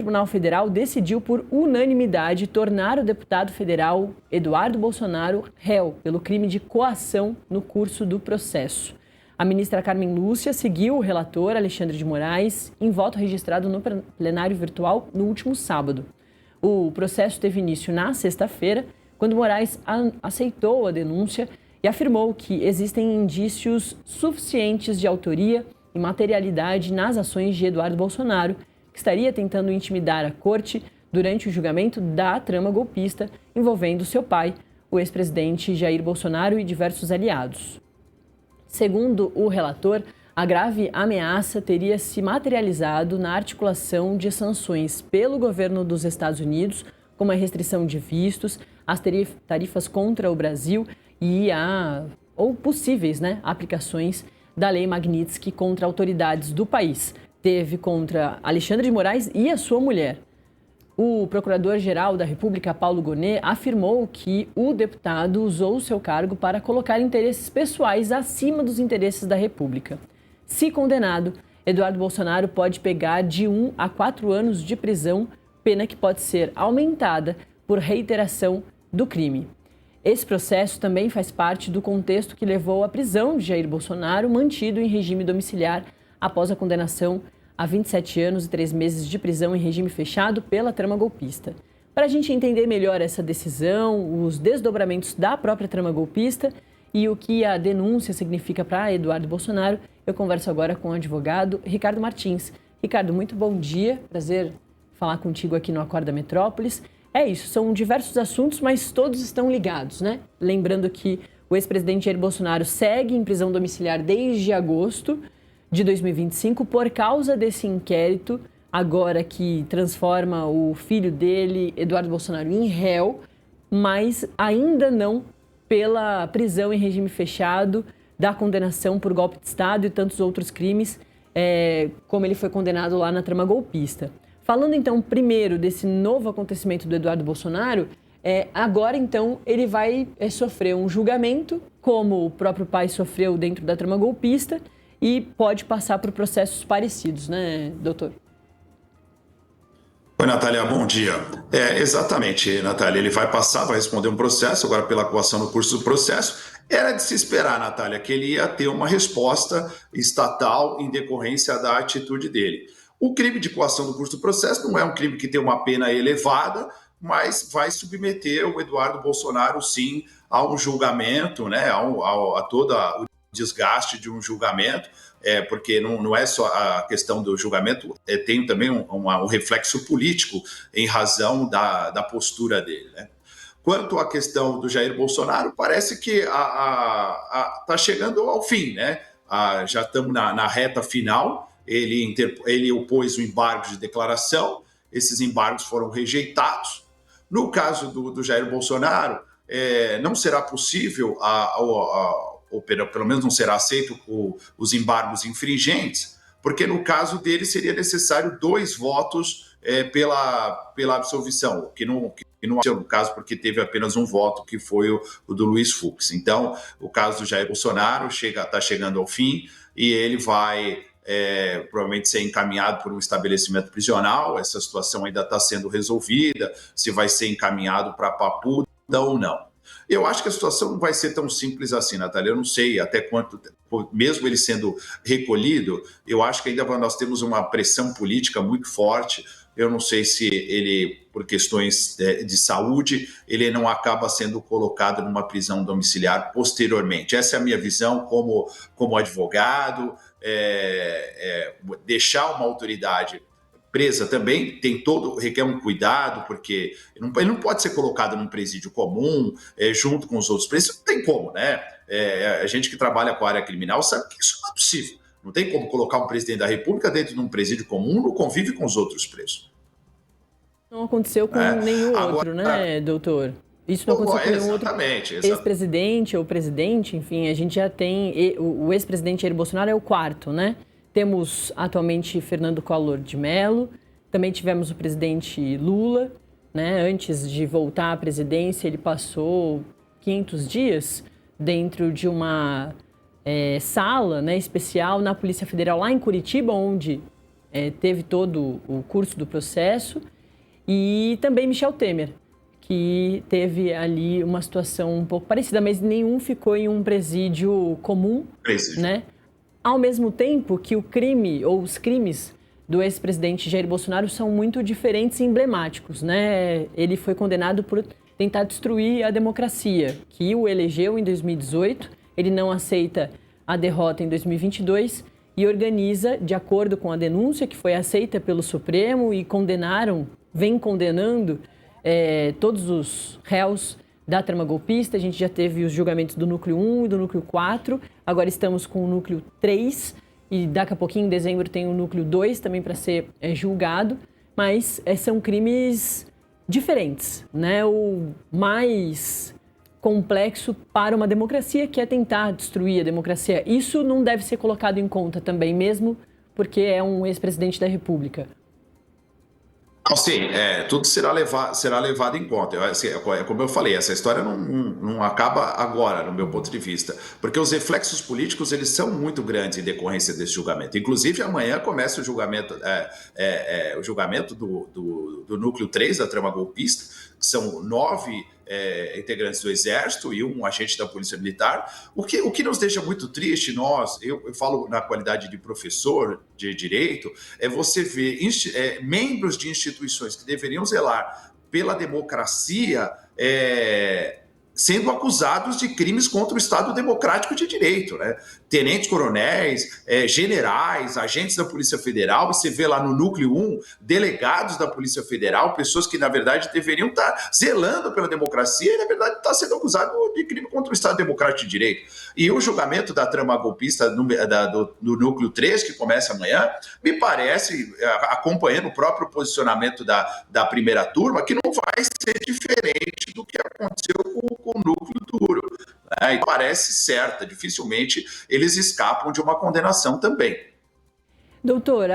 O Tribunal Federal decidiu por unanimidade tornar o deputado federal Eduardo Bolsonaro réu pelo crime de coação no curso do processo. A ministra Carmen Lúcia seguiu o relator Alexandre de Moraes em voto registrado no plenário virtual no último sábado. O processo teve início na sexta-feira, quando Moraes aceitou a denúncia e afirmou que existem indícios suficientes de autoria e materialidade nas ações de Eduardo Bolsonaro, que estaria tentando intimidar a corte durante o julgamento da trama golpista envolvendo seu pai, o ex-presidente Jair Bolsonaro e diversos aliados. Segundo o relator, a grave ameaça teria se materializado na articulação de sanções pelo governo dos Estados Unidos, como a restrição de vistos, as tarifas contra o Brasil e ou possíveis aplicações da Lei Magnitsky contra autoridades do país. Teve contra Alexandre de Moraes e a sua mulher. O procurador-geral da República, Paulo Gonet, afirmou que o deputado usou seu cargo para colocar interesses pessoais acima dos interesses da República. Se condenado, Eduardo Bolsonaro pode pegar de 1 a 4 anos de prisão, pena que pode ser aumentada por reiteração do crime. Esse processo também faz parte do contexto que levou à prisão de Jair Bolsonaro, mantido em regime domiciliar após a condenação a 27 anos e 3 meses de prisão em regime fechado pela trama golpista. Para a gente entender melhor essa decisão, os desdobramentos da própria trama golpista e o que a denúncia significa para Eduardo Bolsonaro, eu converso agora com o advogado Ricardo Martins. Ricardo, muito bom dia, prazer falar contigo aqui no Acorda Metrópolis. É isso, são diversos assuntos, mas todos estão ligados, né? Lembrando que o ex-presidente Jair Bolsonaro segue em prisão domiciliar desde agosto de 2025 por causa desse inquérito, agora que transforma o filho dele, Eduardo Bolsonaro, em réu, mas ainda não pela prisão em regime fechado, da condenação por golpe de Estado e tantos outros crimes, como ele foi condenado lá na trama golpista. Falando então primeiro desse novo acontecimento do Eduardo Bolsonaro, agora então ele vai sofrer um julgamento, como o próprio pai sofreu dentro da trama golpista, e pode passar por processos parecidos, né, doutor? Oi, Natália, bom dia. Exatamente, Natália, ele vai responder um processo, agora pela coação no curso do processo. Era de se esperar, Natália, que ele ia ter uma resposta estatal em decorrência da atitude dele. O crime de coação no curso do processo não é um crime que tem uma pena elevada, mas vai submeter o Eduardo Bolsonaro, sim, a um julgamento, né, a todo o desgaste de um julgamento, porque não é só a questão do julgamento, tem também um reflexo político em razão da postura dele, né? Quanto à questão do Jair Bolsonaro, parece que está chegando ao fim, né? Já estamos na reta final. Ele opôs o embargo de declaração, esses embargos foram rejeitados. No caso do Jair Bolsonaro, não será possível, ou pelo menos não será aceito os embargos infringentes, porque no caso dele seria necessário 2 votos pela absolvição, que não é no caso porque teve apenas um voto, que foi o do Luiz Fux. Então, o caso do Jair Bolsonaro está chegando ao fim e ele vai provavelmente ser encaminhado por um estabelecimento prisional. Essa situação ainda está sendo resolvida, se vai ser encaminhado para Papuda ou não. Eu acho que a situação não vai ser tão simples assim, Natália. Eu não sei até quanto, mesmo ele sendo recolhido, eu acho que ainda nós temos uma pressão política muito forte. Eu não sei se ele, por questões de saúde, ele não acaba sendo colocado numa prisão domiciliar posteriormente. Essa é a minha visão como advogado. Deixar uma autoridade presa também requer um cuidado, porque ele não pode ser colocado num presídio comum, junto com os outros presos. Não tem como, né? A gente que trabalha com a área criminal sabe que isso não é possível. Não tem como colocar um presidente da República dentro de um presídio comum no convívio com os outros presos. Não aconteceu com nenhum outro, né, doutor? Isso não aconteceu com nenhum outro ex-presidente ou presidente, enfim, a gente já tem... O ex-presidente Jair Bolsonaro é o 4º, né? Temos atualmente Fernando Collor de Mello, também tivemos o presidente Lula, né? Antes de voltar à presidência, ele passou 500 dias dentro de uma sala, né, especial na Polícia Federal lá em Curitiba, onde teve todo o curso do processo, e também Michel Temer, que teve ali uma situação um pouco parecida, mas nenhum ficou em um presídio comum, né? Ao mesmo tempo que o crime ou os crimes do ex-presidente Jair Bolsonaro são muito diferentes e emblemáticos, né? Ele foi condenado por tentar destruir a democracia, que o elegeu em 2018, ele não aceita a derrota em 2022 e organiza, de acordo com a denúncia que foi aceita pelo Supremo e vem condenando todos os réus da trama golpista. A gente já teve os julgamentos do Núcleo 1 e do Núcleo 4, agora estamos com o Núcleo 3 e daqui a pouquinho, em dezembro, tem o Núcleo 2 também para ser julgado, mas são crimes diferentes, né? O mais complexo para uma democracia, que é tentar destruir a democracia. Isso não deve ser colocado em conta também, mesmo porque é um ex-presidente da República. Sim, tudo será levado em conta. Como eu falei, essa história não acaba agora, no meu ponto de vista, porque os reflexos políticos eles são muito grandes em decorrência desse julgamento. Inclusive, amanhã começa o julgamento do Núcleo 3 da trama golpista, que são 9 integrantes do Exército e um agente da Polícia Militar. O que nos deixa muito triste, eu falo na qualidade de professor de Direito, é você ver membros de instituições que deveriam zelar pela democracia sendo acusados de crimes contra o Estado Democrático de Direito, né? Tenentes-coronéis, generais, agentes da Polícia Federal, você vê lá no Núcleo 1, delegados da Polícia Federal, pessoas que, na verdade, deveriam estar zelando pela democracia e, na verdade, estão sendo acusados de crime contra o Estado Democrático de Direito. E o julgamento da trama golpista do Núcleo 3, que começa amanhã, me parece, acompanhando o próprio posicionamento da primeira turma, que não vai ser diferente do que aconteceu com o núcleo duro. Né? E parece certa, dificilmente eles escapam de uma condenação também. Doutor,